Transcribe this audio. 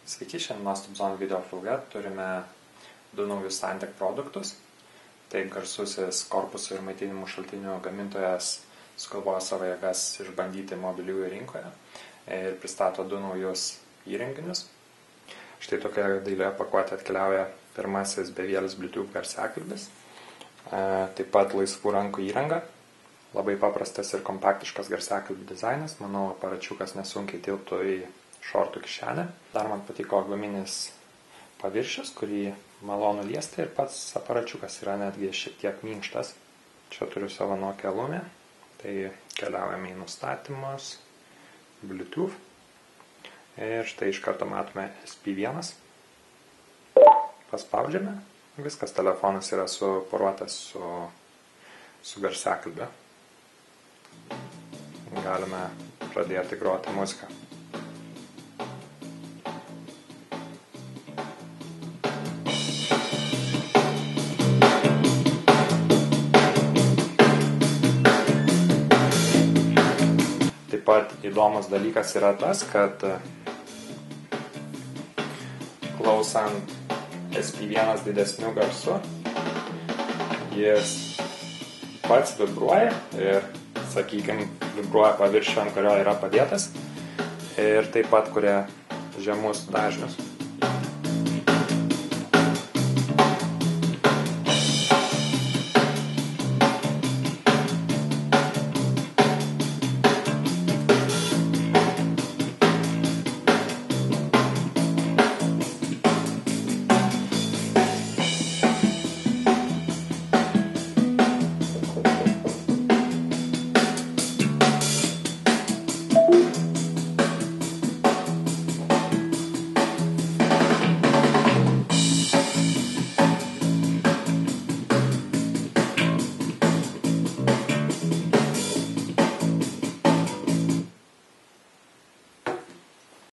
Sveiki, šiandien mes Tubzone video vloge turime du naujus Santec produktus. Tai garsusis korpusų ir maitinimų šaltinių gamintojas sugalvojo savo jėgas išbandyti mobiliųjų rinkoje ir pristato du naujus įrenginius. Štai tokia dailioje pakuotė atkeliauja pirmasis bevėlis Bluetooth garsiakalbis, taip pat laisvų rankų įranga, labai paprastas ir kompaktiškas garsiakalbių dizainas, manau aparačiukas nesunkiai tilptų į šortų kišenę. Dar man patiko guminis paviršius, kurį malonu liesti, ir pats aparačiukas yra netgi šiek tiek minkštas. Čia turiu savo Nokia Lumia, tai keliaujame į nustatymus, Bluetooth. Ir štai iš karto matome SP1. Paspaudžiame. Viskas, telefonas yra suporuotas su garsiakalbiu. Galime pradėti groti muziką. Taip pat įdomus dalykas yra tas, kad klausant SP1 didesniu garsu, jis pats vibruoja ir, sakykime, vibruoja paviršių, ant kurio yra padėtas, ir taip pat kuria žemus dažnius.